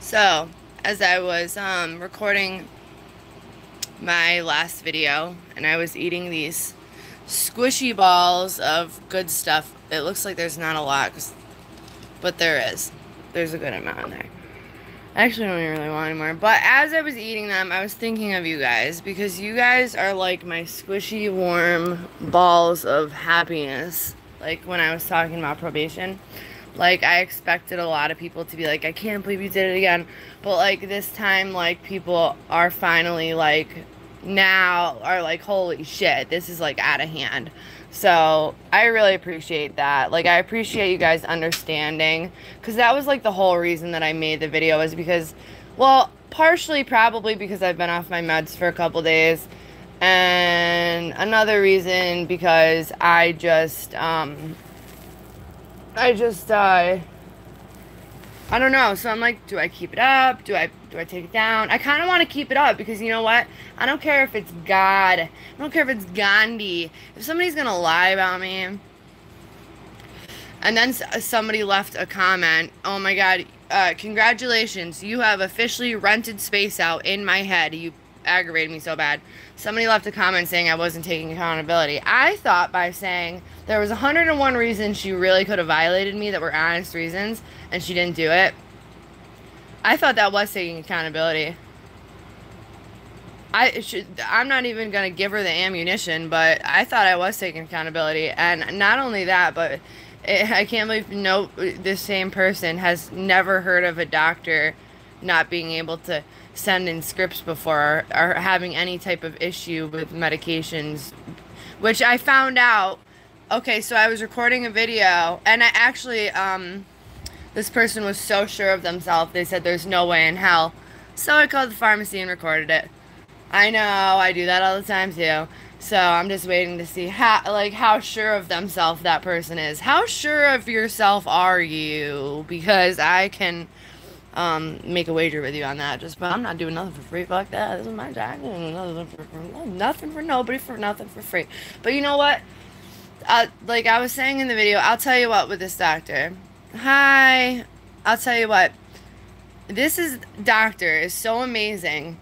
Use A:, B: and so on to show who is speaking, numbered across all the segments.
A: So, as I was recording my last video and I was eating these squishy balls of good stuff, it looks like there's not a lot, but there is. There's a good amount in there. I actually don't even really want any more. But as I was eating them, I was thinking of you guys because you guys are like my squishy, warm balls of happiness. Like when I was talking about probation. Like, I expected a lot of people to be like, I can't believe you did it again. But, like, this time, like, people are finally, like, now are like, holy shit, this is, like, out of hand. So, I really appreciate that. Like, I appreciate you guys understanding. Because that was, like, the whole reason that I made the video was because, well, partially probably because I've been off my meds for a couple days. And another reason because I don't know. So I'm like, do I keep it up? Do I take it down? I kind of want to keep it up because you know what? I don't care if it's God. I don't care if it's Gandhi. If somebody's gonna lie about me, and then somebody left a comment, oh my God, congratulations, you have officially rented space out in my head. You aggravated me so bad. Somebody left a comment saying I wasn't taking accountability. I thought by saying there was 101 reasons she really could have violated me that were honest reasons, and she didn't do it. I thought that was taking accountability. I'm not even gonna give her the ammunition, but I thought I was taking accountability, and not only that, but I can't believe this same person has never heard of a doctor not being able to send in scripts before or having any type of issue with medications, which I found out. Okay, so I was recording a video and I actually this person was so sure of themselves, they said there's no way in hell. So I called the pharmacy and recorded it. I know, I do that all the time too. So I'm just waiting to see how sure of themselves that person is. How sure of yourself are you? Because I can make a wager with you on that. But I'm not doing nothing for free. Fuck that. This is my job. Nothing for nobody, for nothing for free. But you know what? Like I was saying in the video, I'll tell you what with this doctor. Hi. I'll tell you what. This doctor is so amazing.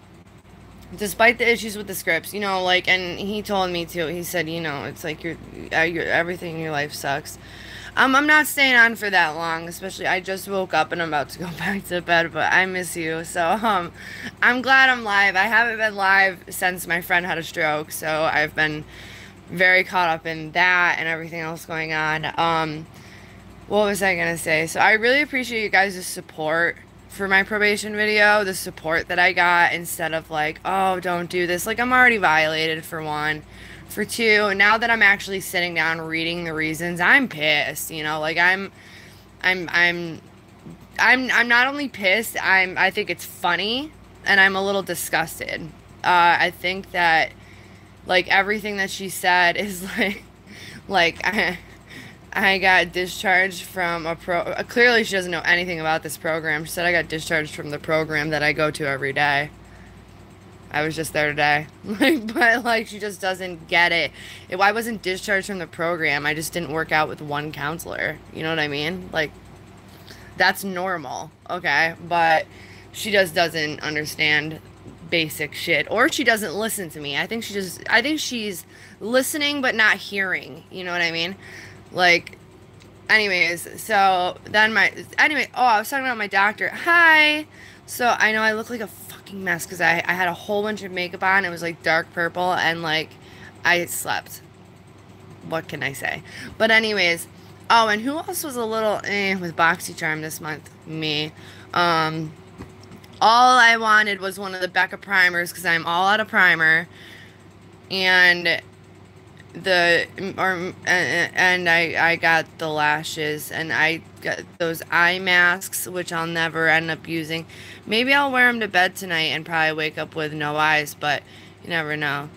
A: Despite the issues with the scripts, you know, like, and he told me too. He said, you know, it's like your everything in your life sucks. I'm not staying on for that long, especially I just woke up and I'm about to go back to bed, but I miss you. So, I'm glad I'm live. I haven't been live since my friend had a stroke, so I've been very caught up in that and everything else going on. What was I gonna say? So I really appreciate you guys' support for my probation video, the support that I got instead of like, oh, don't do this. Like, I'm already violated for one. For two, now that I'm actually sitting down reading the reasons, I'm pissed, you know, like I'm not only pissed, I think it's funny and I'm a little disgusted. I think that like everything that she said is like I got discharged from clearly she doesn't know anything about this program. She said I got discharged from the program that I go to every day. I was just there today. But, like, she just doesn't get it. I wasn't discharged from the program. I just didn't work out with one counselor. You know what I mean? Like, that's normal, okay? But she just doesn't understand basic shit. Or she doesn't listen to me. I think she's listening but not hearing. You know what I mean? Like, anyways, so then I was talking about my doctor. Hi! So, I know I look like a fucking mess because I had a whole bunch of makeup on. It was like dark purple and like I slept. What can I say? But anyways, oh, and who else was a little with boxycharm this month? Me. All I wanted was one of the Becca primers because I'm all out of primer. And I got the lashes and I got those eye masks, which I'll never end up using. Maybe I'll wear them to bed tonight and probably wake up with no eyes, but you never know.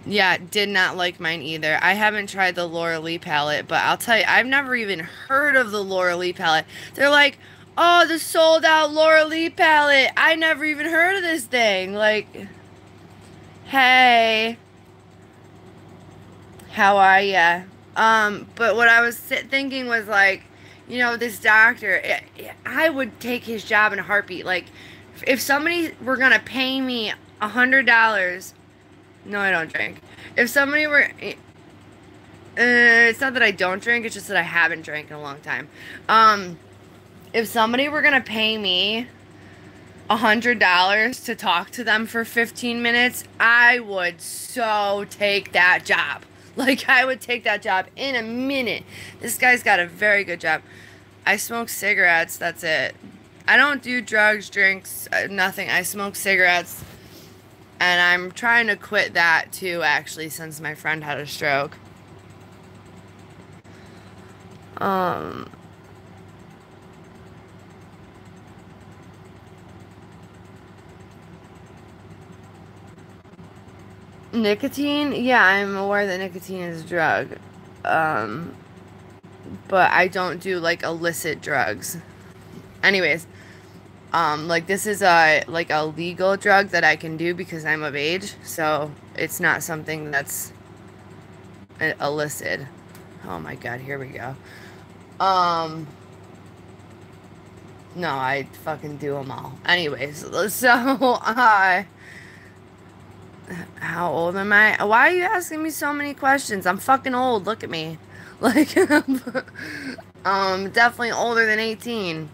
A: Yeah, did not like mine either. I haven't tried the Laura Lee palette, but I'll tell you, I've never even heard of the Laura Lee palette. They're like, oh, the sold out Laura Lee palette. I never even heard of this thing. Like, hey. How are ya? But what I was thinking was like, you know, this doctor, I would take his job in a heartbeat. Like, If somebody were gonna pay me $100, no, I don't drink. If somebody were, it's not that I don't drink, it's just that I haven't drank in a long time. If somebody were gonna pay me $100 to talk to them for 15 minutes, I would so take that job. Like, I would take that job in a minute. This guy's got a very good job. I smoke cigarettes, that's it. I don't do drugs, drinks, nothing. I smoke cigarettes. And I'm trying to quit that too, actually, since my friend had a stroke. Nicotine? Yeah, I'm aware that nicotine is a drug. But I don't do, like, illicit drugs. Anyways, like, this is a legal drug that I can do because I'm of age, so it's not something that's illicit. Oh my god, here we go. No, I fucking do them all. Anyways, so, how old am I? Why are you asking me so many questions? I'm fucking old, look at me. Like, definitely older than 18.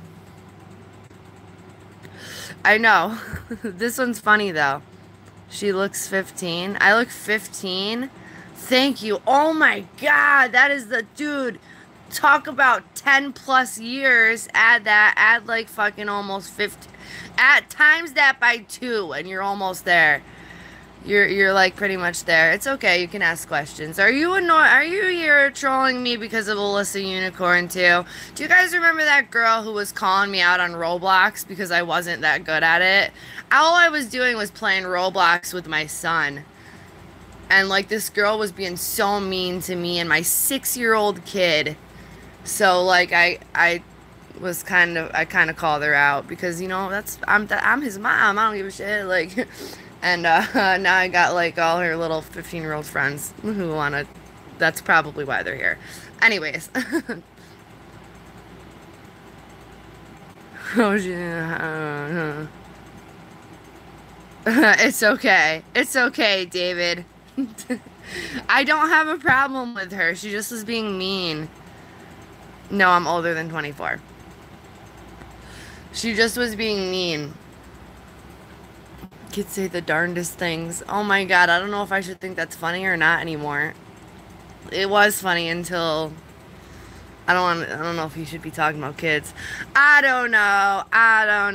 A: I know. This one's funny, though. She looks 15. I look 15. Thank you. Oh, my God. That is the... Dude, talk about 10 plus years. Add that. Add, like, fucking almost 50. Times that by 2, and you're almost there. You're like pretty much there. It's okay. You can ask questions. Are you annoyed? Are you here trolling me because of Alyssa Unicorn too? Do you guys remember that girl who was calling me out on Roblox because I wasn't that good at it? All I was doing was playing Roblox with my son. And like this girl was being so mean to me and my 6-year-old kid. So like I kind of called her out because, you know, I'm his mom. I don't give a shit. Like and now I got like all her little 15-year-old friends who wanna. That's probably why they're here. Anyways. Oh, it's okay. It's okay, David. I don't have a problem with her. She just was being mean. No, I'm older than 24. She just was being mean. Kids say the darndest things. Oh my god, I don't know if I should think that's funny or not anymore. It was funny until... I don't know if you should be talking about kids. I don't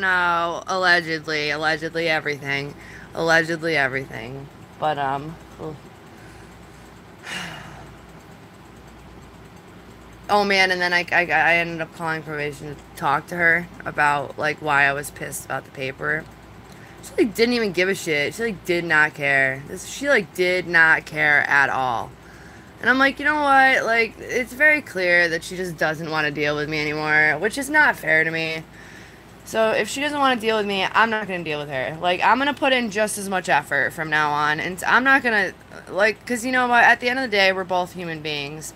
A: know. Allegedly everything. Allegedly everything. But, oh man, and then I ended up calling probation to talk to her about, like, why I was pissed about the paper. She, like, didn't even give a shit. She, like, did not care. She, like, did not care at all. And I'm like, you know what? Like, it's very clear that she just doesn't want to deal with me anymore, which is not fair to me. So, if she doesn't want to deal with me, I'm not going to deal with her. Like, I'm going to put in just as much effort from now on. And I'm not going to, like, because you know what? At the end of the day, we're both human beings.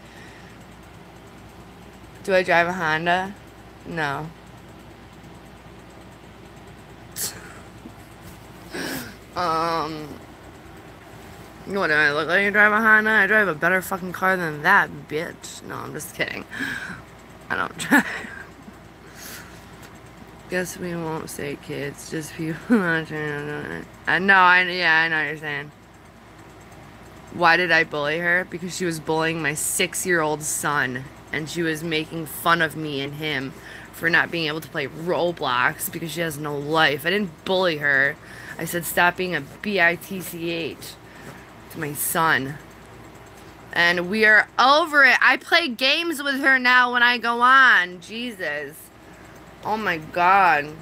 A: Do I drive a Honda? No. What do I look like? I drive a Honda? I drive a better fucking car than that, bitch. No, I'm just kidding. I don't drive. Guess we won't say kids, just people. I know what you're saying. Why did I bully her? Because she was bullying my 6-year-old son, and she was making fun of me and him for not being able to play Roblox because she has no life. I didn't bully her. I said stop being a bitch to my son. And we are over it. I play games with her now when I go on. Jesus. Oh my god.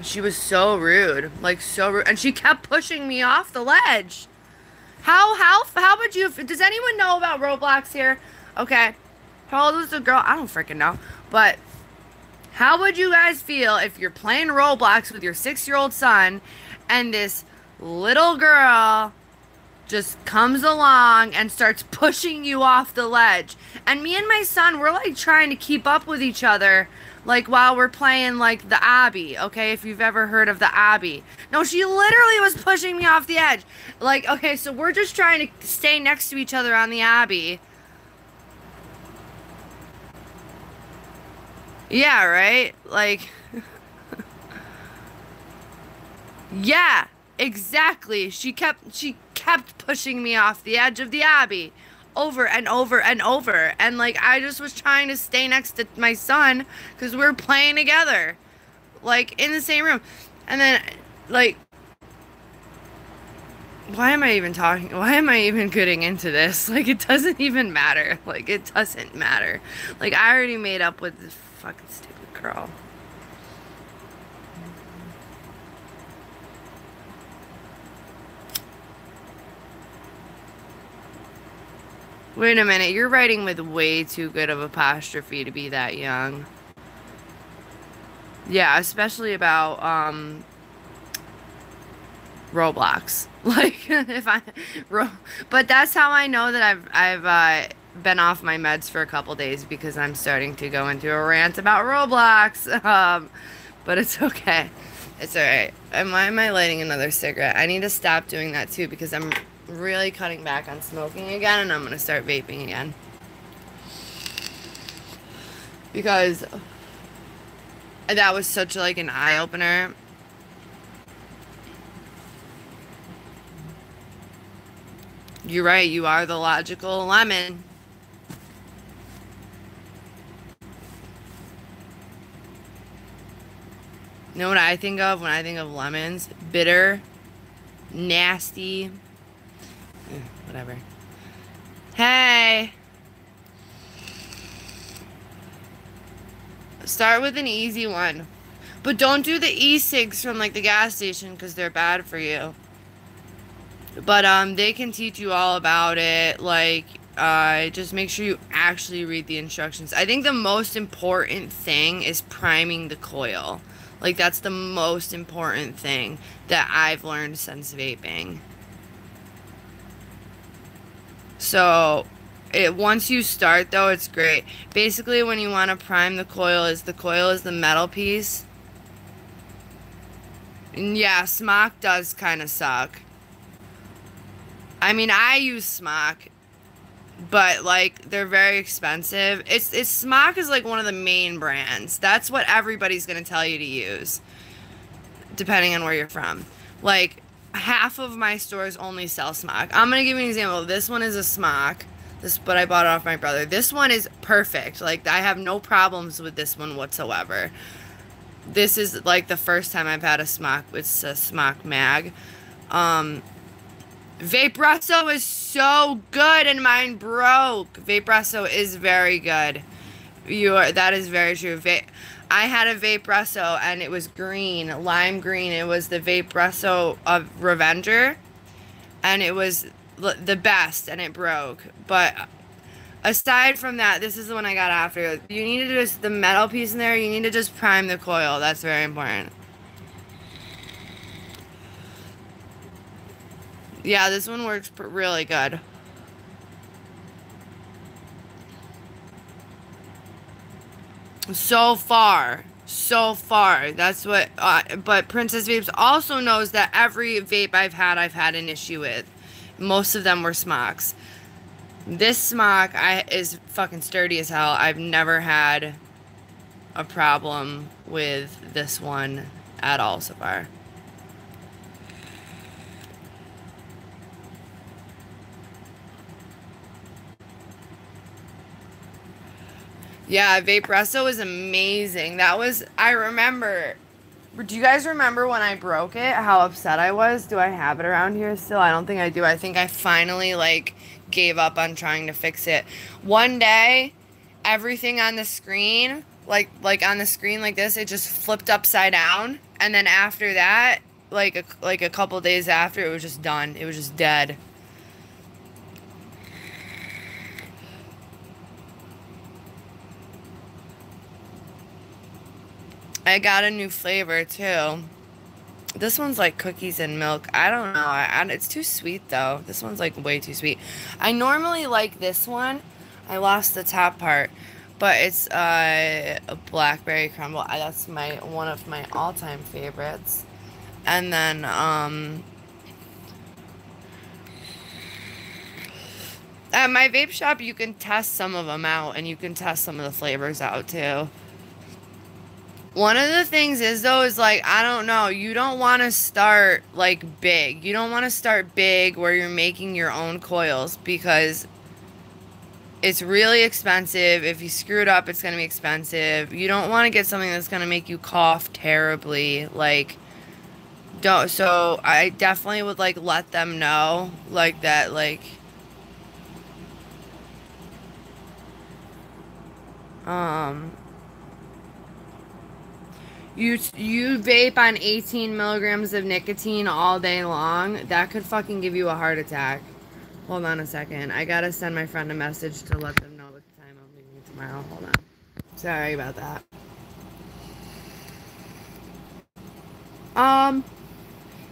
A: She was so rude. Like, so rude. And she kept pushing me off the ledge. How would you... Does anyone know about Roblox here? Okay. How old was the girl? I don't freaking know. But how would you guys feel if you're playing Roblox with your 6-year-old son and this little girl just comes along and starts pushing you off the ledge? And me and my son, we're like trying to keep up with each other, Like while we're playing like the Abbey, okay, if you've ever heard of the Abbey. No, she literally was pushing me off the edge. Like, okay, so we're just trying to stay next to each other on the Abbey. Yeah, right? Like, yeah, exactly. She kept pushing me off the edge of the Abbey over and over and over. And like, I just was trying to stay next to my son because we were playing together, like in the same room. And then like, why am I even talking? Why am I even getting into this? Like, it doesn't even matter. Like, it doesn't matter. Like, I already made up with this fucking stupid girl. Wait a minute, you're writing with way too good of apostrophe to be that young. Yeah, especially about, Roblox. Like, but that's how I know that I've been off my meds for a couple days, because I'm starting to go into a rant about Roblox. But it's okay. It's alright. And why am I lighting another cigarette? I need to stop doing that too, because I'm really cutting back on smoking again, and I'm gonna start vaping again. Because that was such like an eye-opener. You're right, you are the logical lemon. You know what I think of when I think of lemons? Bitter, nasty, whatever. Hey! Start with an easy one. But don't do the e-cigs from like the gas station, because they're bad for you. But they can teach you all about it. Like, just make sure you actually read the instructions. I think the most important thing is priming the coil. Like, that's the most important thing that I've learned since vaping. So, once you start, though, it's great. Basically, when you want to prime the coil is the metal piece. And yeah, smock does kind of suck. I mean, I use smock, but like, they're very expensive. Smock is like one of the main brands. That's what everybody's gonna tell you to use, depending on where you're from. Like, half of my stores only sell smock. I'm gonna give you an example. This one is a smock. But I bought it off my brother. This one is perfect. Like, I have no problems with this one whatsoever. This is like the first time I've had a smock. It's a smock mag. Vaporesso is so good, and mine broke. Vaporesso is very good. That is very true. I had a Vaporesso, and it was green, lime green. It was the Vaporesso of Revenger, and it was the best, and it broke. But aside from that, this is the one I got after. You need to just, the metal piece in there, you need to just prime the coil. That's very important. Yeah, this one works really good. So far. That's what, but Princess Vapes also knows that every vape I've had an issue with. Most of them were smocks. This smock is fucking sturdy as hell. I've never had a problem with this one at all so far. Yeah, Vaporesso is amazing. That was, I remember, do you guys remember when I broke it, how upset I was? Do I have it around here still? I don't think I do. I think I finally, like, gave up on trying to fix it. One day, everything on the screen, like on the screen like this, it just flipped upside down. And then after that, like a couple days after, it was just done. It was just dead. I got a new flavor, too. This one's like cookies and milk. I don't know. It's too sweet, though. This one's like way too sweet. I normally like this one. I lost the top part. but it's a blackberry crumble. That's one of my all-time favorites. And then at my vape shop, you can test some of them out, and you can test some of the flavors out too. One of the things is, though, is like, I don't know, you don't want to start like big. You don't want to start big where you're making your own coils, because it's really expensive. If you screw it up, it's going to be expensive. You don't want to get something that's going to make you cough terribly. Like, don't. So I definitely would like let them know like that, like, you vape on 18 milligrams of nicotine all day long, that could fucking give you a heart attack. Hold on a second. I gotta send my friend a message to let them know what time I'm leaving tomorrow. Hold on. Sorry about that.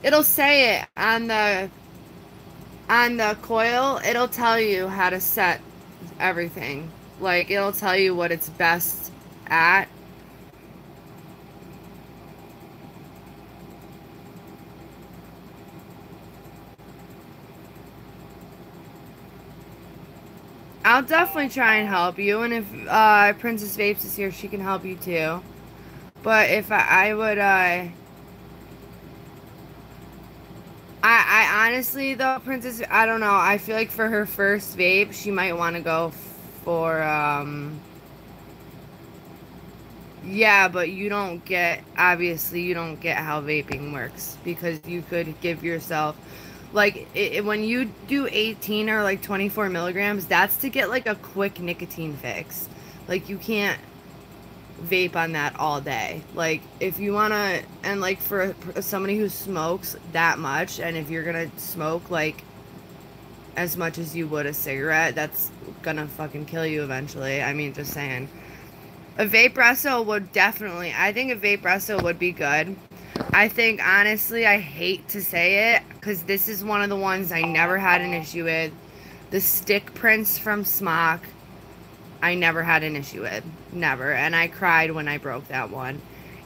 A: It'll say it on the coil. It'll tell you how to set everything. Like, it'll tell you what it's best at. I'll definitely try and help you, and if Princess Vapes is here, she can help you too. But if I would, I honestly, though, Princess, I don't know. I feel like for her first vape, she might want to go for, yeah, but you don't get, obviously, you don't get how vaping works, because you could give yourself, like, when you do 18 or, like, 24 milligrams, that's to get, like, a quick nicotine fix. Like, you can't vape on that all day. Like, if you want to, and, like, for somebody who smokes that much, and if you're going to smoke, like, as much as you would a cigarette, that's gonna fucking kill you eventually. I mean, just saying. A vape resto would definitely, I think a vape resto would be good. I think, honestly, I hate to say it, because this is one of the ones I never had an issue with. The stick prints from Smock, I never had an issue with. Never. And I cried when I broke that one.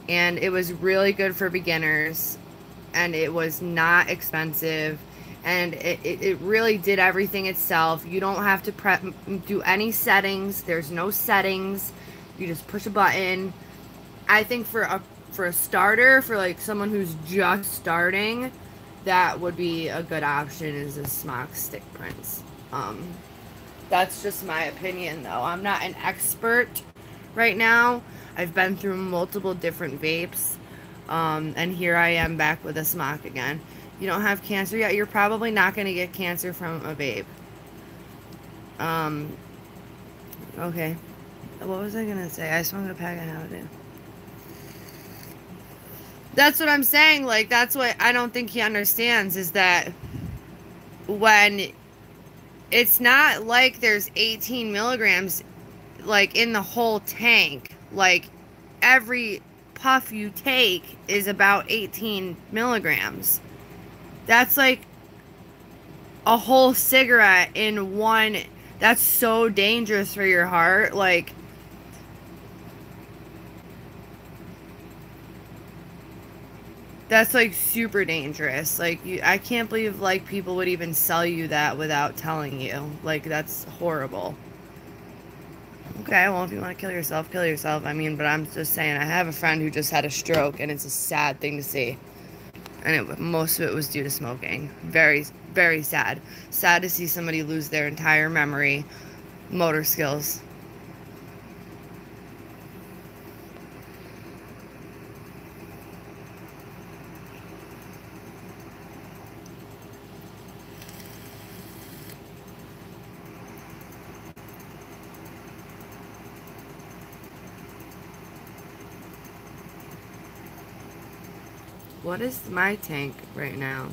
A: And it was really good for beginners. And it was not expensive. And it really did everything itself. You don't have to do any settings. There's no settings. You just push a button. I think for a starter, for like someone who's just starting, that would be a good option, is a Smock stick prints. That's just my opinion, though. I'm not an expert right now. I've been through multiple different vapes, and here I am back with a Smock again. You don't have cancer yet? You're probably not going to get cancer from a vape. Okay. What was I going to say? I smoked a pack of Holiday. That's what I'm saying. Like, that's what I don't think he understands, is that when it's not like there's 18 milligrams, like, in the whole tank. Like, every puff you take is about 18 milligrams. That's like a whole cigarette in one. That's so dangerous for your heart. Like, that's like super dangerous. Like, I can't believe like people would even sell you that without telling you. Like, that's horrible. Okay, well, if you want to kill yourself, kill yourself. I mean, but I'm just saying, I have a friend who just had a stroke, and it's a sad thing to see. And most of it was due to smoking. Very, very sad. Sad to see somebody lose their entire memory, motor skills. What is my tank right now?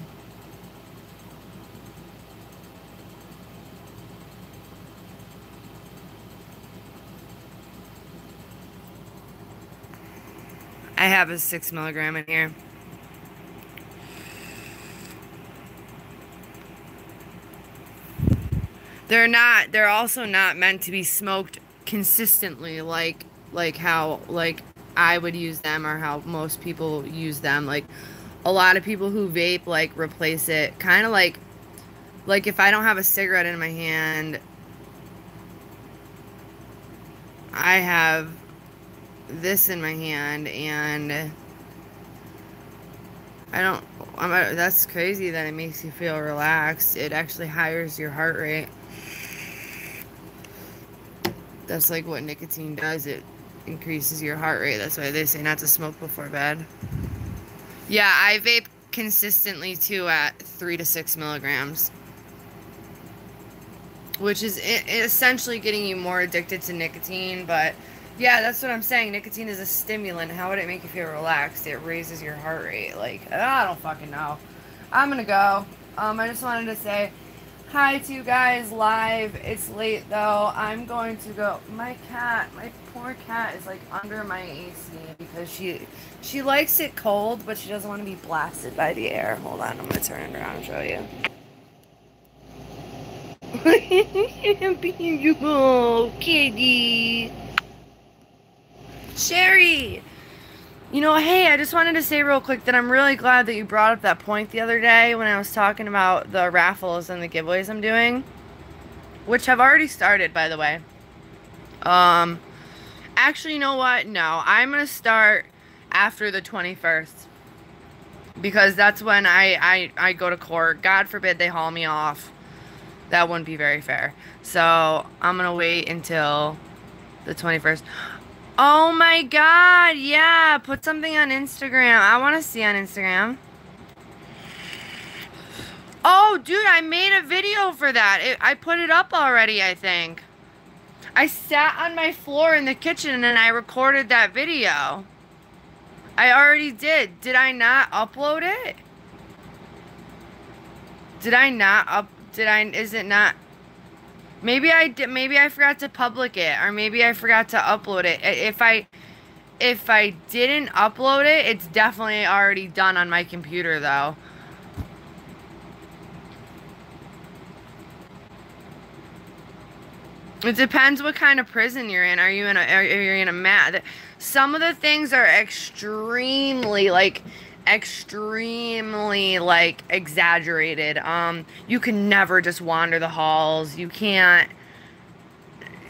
A: I have a 6 milligram in here. They're also not meant to be smoked consistently, like how like I would use them or how most people use them. Like a lot of people who vape like replace it kind of like if I don't have a cigarette in my hand, I have this in my hand, and that's crazy that it makes you feel relaxed. It actually higher your heart rate. That's like what nicotine does. It increases your heart rate. That's why they say not to smoke before bed. Yeah, I vape consistently too at 3 to 6 milligrams. Which is essentially getting you more addicted to nicotine, but yeah, that's what I'm saying. Nicotine is a stimulant. How would it make you feel relaxed? It raises your heart rate. Like, I don't fucking know. I'm gonna go. I just wanted to say hi to you guys live. It's late though. I'm going to go. My poor cat is like under my AC because she likes it cold, but she doesn't want to be blasted by the air. Hold on, I'm gonna turn it around and show you. Beautiful kitty. Sherry, you know, hey, I just wanted to say real quick that I'm really glad that you brought up that point the other day when I was talking about the raffles and the giveaways I'm doing, which have already started, by the way. Actually, you know what? No, I'm gonna start after the 21st because that's when I go to court. God forbid they haul me off. That wouldn't be very fair. So I'm gonna wait until the 21st. Oh my god, yeah, put something on Instagram. I want to see on Instagram. Oh, dude, I made a video for that. I put it up already, I think. I sat on my floor in the kitchen and I recorded that video. I already did. Did I not upload it? Did I not is it not? Maybe I did. Maybe I forgot to public it, or maybe I forgot to upload it. If I didn't upload it, it's definitely already done on my computer, though. It depends what kind of prison you're in. Are you in a mat? Some of the things are extremely exaggerated. You can never just wander the halls. You can't,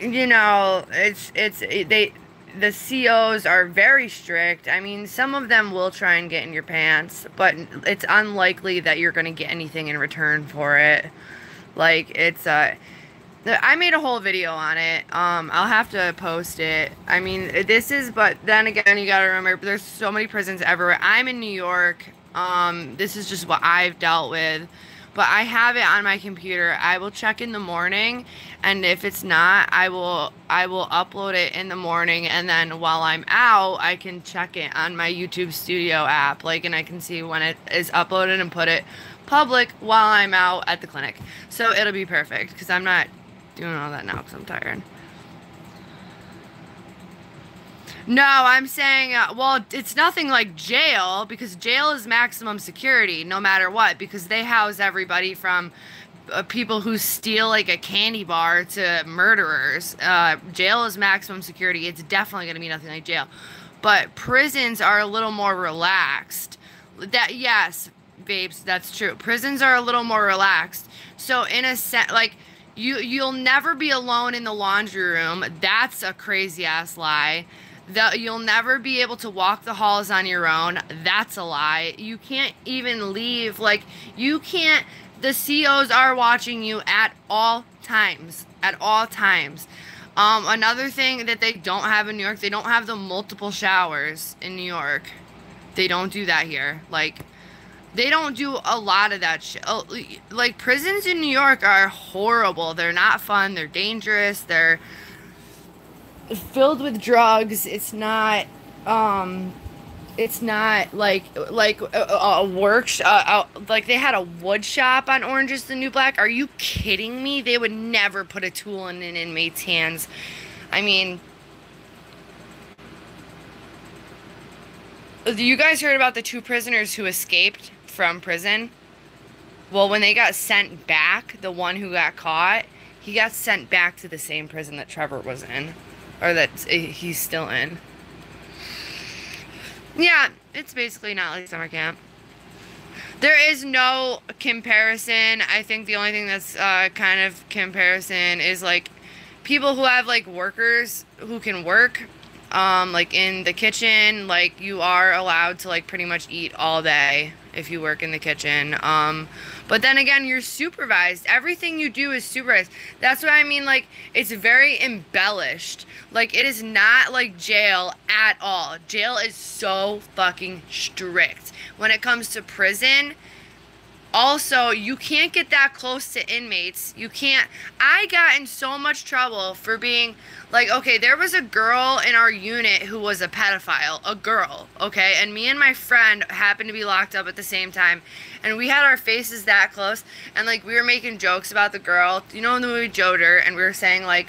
A: you know, the COs are very strict. I mean, some of them will try and get in your pants, but it's unlikely that you're going to get anything in return for it. Like, I made a whole video on it. I'll have to post it. I mean, but then again, you gotta remember, there's so many prisons everywhere. I'm in New York. This is just what I've dealt with. But I have it on my computer. I will check in the morning, and if it's not, I will upload it in the morning, and then while I'm out, I can check it on my YouTube Studio app, and I can see when it is uploaded and put it public while I'm out at the clinic. So it'll be perfect, because I'm not doing all that now because I'm tired. No, I'm saying, well, it's nothing like jail, because jail is maximum security no matter what, because they house everybody from people who steal like a candy bar to murderers. Jail is maximum security. It's definitely going to be nothing like jail. But prisons are a little more relaxed. Yes, babes, that's true. Prisons are a little more relaxed. So in a sense, you'll never be alone in the laundry room. That's a crazy ass lie. You'll never be able to walk the halls on your own. That's a lie. You can't even leave. You can't. The COs are watching you at all times. At all times. Another thing that they don't have in New York, they don't have the multiple showers in New York. They don't do that here. They don't do a lot of that shit. Prisons in New York are horrible. They're not fun. They're dangerous. They're filled with drugs. It's not like a workshop. They had a wood shop on Orange is the New Black. Are you kidding me? They would never put a tool in an inmate's hands. I mean, you guys heard about the 2 prisoners who escaped from prison? Well, when they got sent back, the one who got caught, he got sent back to the same prison that Trevor was in. or that he's still in. Yeah, it's basically not like summer camp. There is no comparison. I think the only thing that's kind of comparison is like people who have like workers who can work like in the kitchen. Like you are allowed to like pretty much eat all day if you work in the kitchen. But then again, you're supervised. Everything you do is supervised. That's what I mean. Like, it's very embellished. Like, it is not like jail at all. Jail is so fucking strict. When it comes to prison, also, you can't get that close to inmates. You can't. I got in so much trouble for being like, okay, there was a girl in our unit who was a pedophile. A girl, okay? And me and my friend happened to be locked up at the same time. And we had our faces that close. And, like, we were making jokes about the girl. You know in the movie Joe Dirt? And we were saying, like,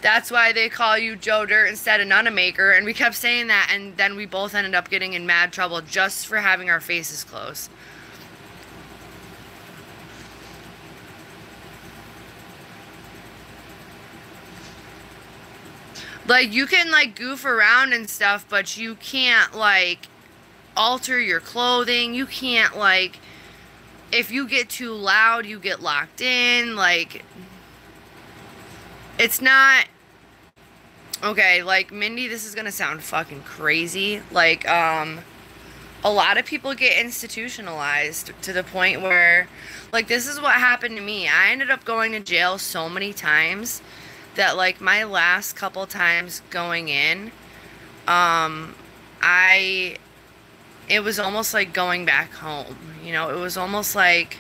A: that's why they call you Joe Dirt instead of Nunamaker. And we kept saying that. And then we both ended up getting in mad trouble just for having our faces close. Like, you can, like, goof around and stuff, but you can't, like, alter your clothing. You can't, like, if you get too loud, you get locked in. Like, it's not, okay, like, Mindy, this is gonna sound fucking crazy. Like, a lot of people get institutionalized to the point where, like, this is what happened to me. I ended up going to jail so many times that, like, my last couple times going in, it was almost like going back home, you know, it was almost like,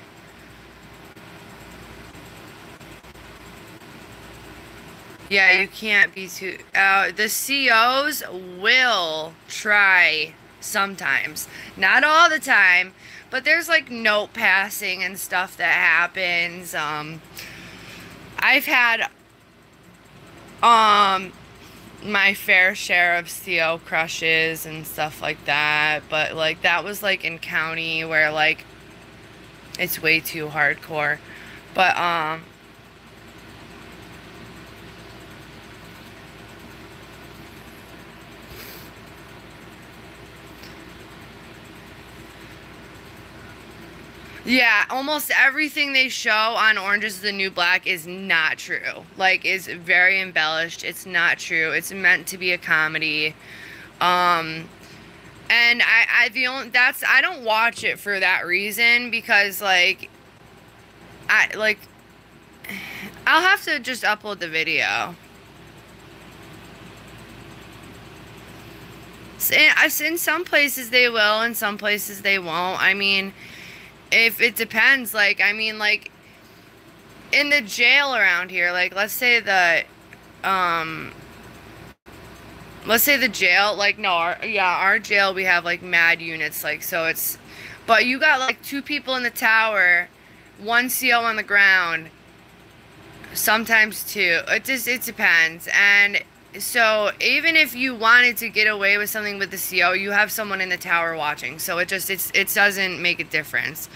A: yeah, you can't be too, the COs will try sometimes, not all the time, but there's, like, note passing and stuff that happens. I've had my fair share of CO crushes and stuff like that, but, like, that was, like, in county where, like, it's way too hardcore, but, yeah, almost everything they show on Orange is the New Black is not true. Like, is very embellished. It's not true. It's meant to be a comedy. And I don't watch it for that reason because, like, I'll have to just upload the video. In some places they will, in some places they won't. I mean, if it depends, like, I mean, like, in the jail around here, like, let's say the jail, like, no, our jail, we have, like, mad units, like, so it's, but you got, like, 2 people in the tower, 1 CO on the ground, sometimes 2, it depends, and so even if you wanted to get away with something with the CO, you have someone in the tower watching. So it doesn't make a difference.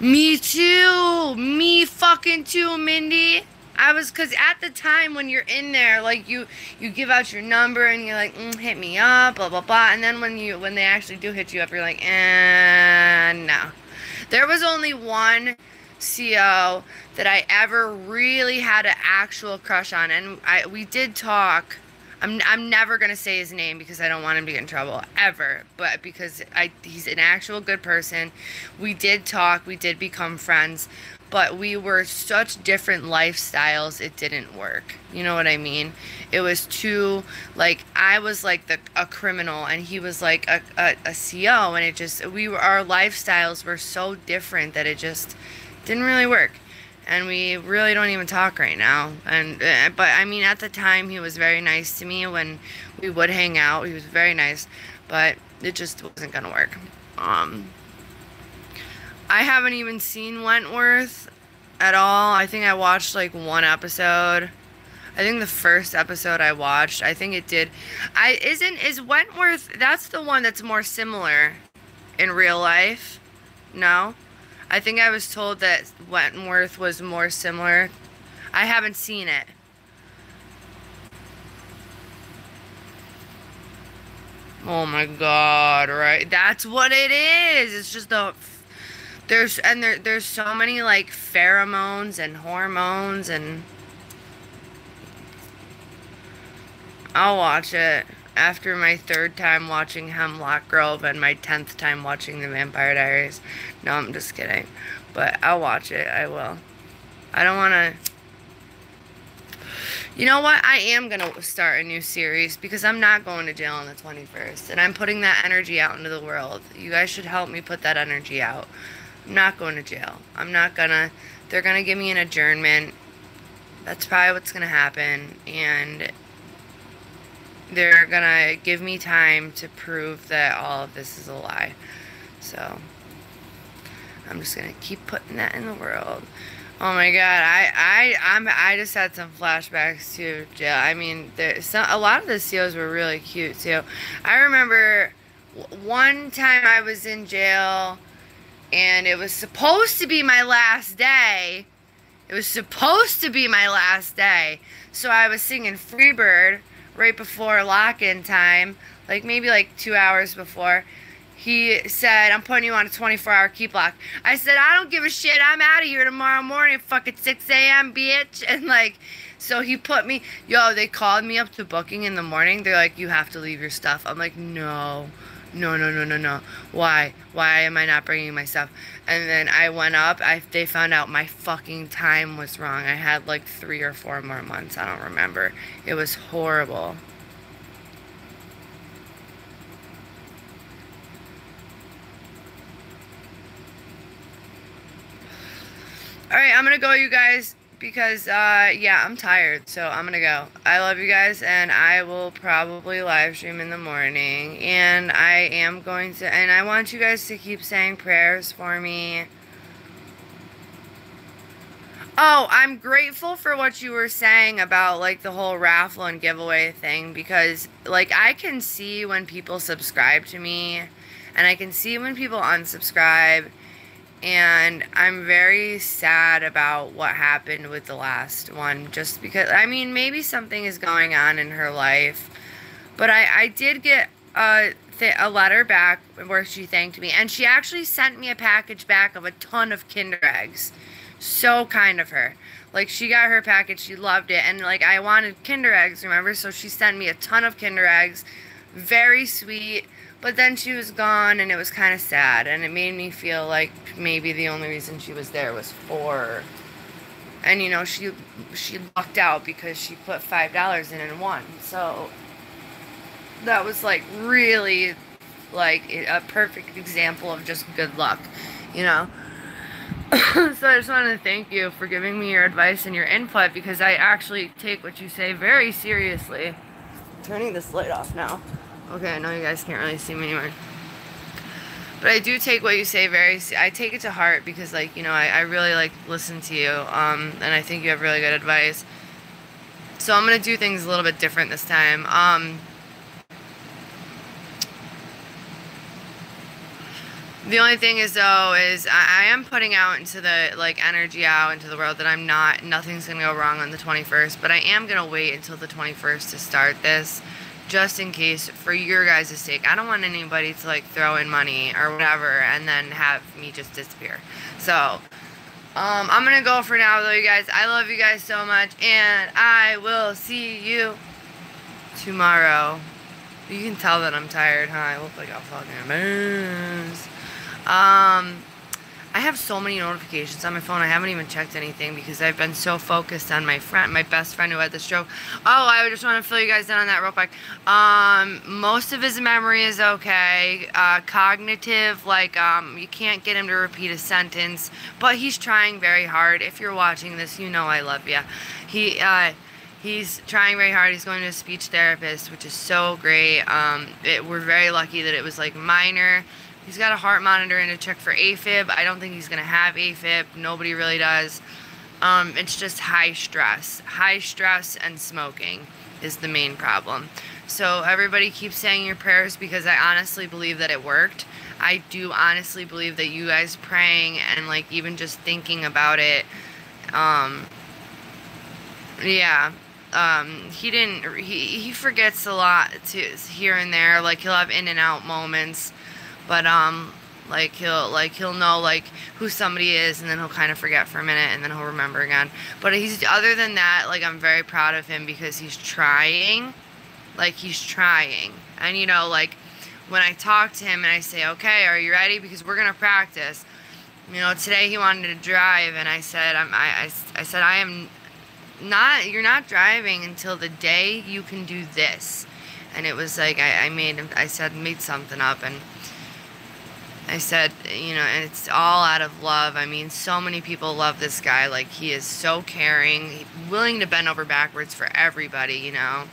A: Me too. Me fucking too, Mindy. Cause at the time when you're in there, like, you give out your number and you're like, hit me up, blah, blah, blah. And then when they actually do hit you up, you're like, no. There was only one CO that I ever really had an actual crush on, and we did talk. I'm never gonna say his name because I don't want him to get in trouble ever, but because he's an actual good person. We did talk, we did become friends, but we were such different lifestyles, it didn't work. You know what I mean? It was too, like, I was like a criminal and he was like a CO, and our lifestyles were so different that it just didn't really work. And we really don't even talk right now. And but I mean, at the time he was very nice to me when we would hang out. He was very nice, but it just wasn't gonna work. I haven't even seen Wentworth at all. I think I watched like 1 episode. I think the first episode I watched, I think it did. Is Wentworth, that's the one that's more similar in real life? No? I think I was told that Wentworth was more similar. I haven't seen it. Oh my God, right? That's what it is. It's just there's so many like pheromones and hormones, and I'll watch it after my 3rd time watching Hemlock Grove and my 10th time watching The Vampire Diaries. No, I'm just kidding. But I'll watch it. I will. I don't want to... You know what? I am going to start a new series because I'm not going to jail on the 21st. And I'm putting that energy out into the world. You guys should help me put that energy out. I'm not going to jail. I'm not going to... They're going to give me an adjournment. That's probably what's going to happen. And they're going to give me time to prove that all of this is a lie. So, I'm just going to keep putting that in the world. Oh my God, I just had some flashbacks to jail. I mean, a lot of the seals were really cute too. I remember one time I was in jail, and it was supposed to be my last day. It was supposed to be my last day. So I was singing Freebird right before lock-in time, like maybe like 2 hours before. He said, I'm putting you on a 24-hour keep lock. I said, I don't give a shit. I'm out of here tomorrow morning, fucking 6 a.m., bitch. And, like, so he put me, they called me up to booking in the morning. They're like, you have to leave your stuff. I'm like, no. Why? Why am I not bringing my stuff? And then I went up. They found out my fucking time was wrong. I had, like, 3 or 4 more months. I don't remember. It was horrible. Alright, I'm gonna go, you guys, because, yeah, I'm tired, so I'm gonna go. I love you guys, and I will probably live stream in the morning, and I am going to, and I want you guys to keep saying prayers for me. Oh, I'm grateful for what you were saying about, like, the whole raffle and giveaway thing, because, like, I can see when people subscribe to me, and I can see when people unsubscribe. And I'm very sad about what happened with the last one, just because, I mean, maybe something is going on in her life. But I did get a letter back where she thanked me. And she actually sent me a package back of a ton of Kinder Eggs. So kind of her. Like, she got her package, she loved it. And, like, I wanted Kinder Eggs, remember? So she sent me a ton of Kinder Eggs. Very sweet. But then she was gone, and it was kind of sad, and it made me feel like maybe the only reason she was there was for her. And, you know, she lucked out because she put $5 in and won. So that was, like, really, like, a perfect example of just good luck, you know? So I just wanted to thank you for giving me your advice and your input, because I actually take what you say very seriously. I'm turning this light off now. Okay, I know you guys can't really see me anymore. But I do take what you say I take it to heart, because, like, you know, I really, like, listen to you, and I think you have really good advice. So I'm going to do things a little bit different this time. The only thing is, though, is I am putting out into the, like, energy out into the world that nothing's going to go wrong on the 21st, but I am going to wait until the 21st to start this. Just in case, for your guys' sake. I don't want anybody to, like, throw in money or whatever and then have me just disappear. So, I'm gonna go for now, though, you guys. I love you guys so much, and I will see you tomorrow. You can tell that I'm tired, huh? I look like a fucking mess. I have so many notifications on my phone. I haven't even checked anything because I've been so focused on my best friend who had the stroke. Oh, I just want to fill you guys in on that real quick. Most of his memory is okay. Cognitive, like, you can't get him to repeat a sentence, but he's trying very hard. If you're watching this, you know I love you. He's trying very hard. He's going to a speech therapist, which is so great. We're very lucky that it was, like, minor. He's got a heart monitor and a check for AFib. I don't think he's going to have AFib. Nobody really does. It's just high stress. High stress and smoking is the main problem. So everybody keep saying your prayers, because I honestly believe that it worked. I do honestly believe that you guys praying and, like, even just thinking about it Yeah. He forgets a lot to here and there. Like he'll have in and out moments, but he'll know like who somebody is, and then he'll kind of forget for a minute, and then he'll remember again. But he's other than that, like I'm very proud of him because he's trying. Like he's trying. And you know, like when I talk to him and I say, "Okay, are you ready? Because we're gonna practice." You know, today he wanted to drive, and I said, I said, I am not, you're not driving until the day you can do this. And it was like, I said, made something up, and I said, you know, and it's all out of love. I mean, so many people love this guy. Like, he is so caring, willing to bend over backwards for everybody, you know.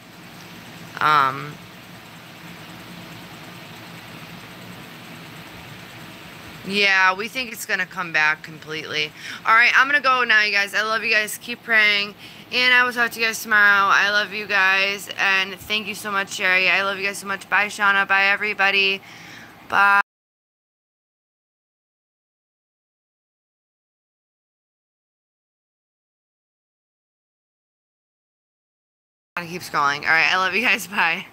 A: Yeah, we think it's going to come back completely. All right, I'm going to go now, you guys. I love you guys. Keep praying. And I will talk to you guys tomorrow. I love you guys. And thank you so much, Sherry. I love you guys so much. Bye, Shauna. Bye, everybody. Bye. I keep scrolling. All right, I love you guys. Bye.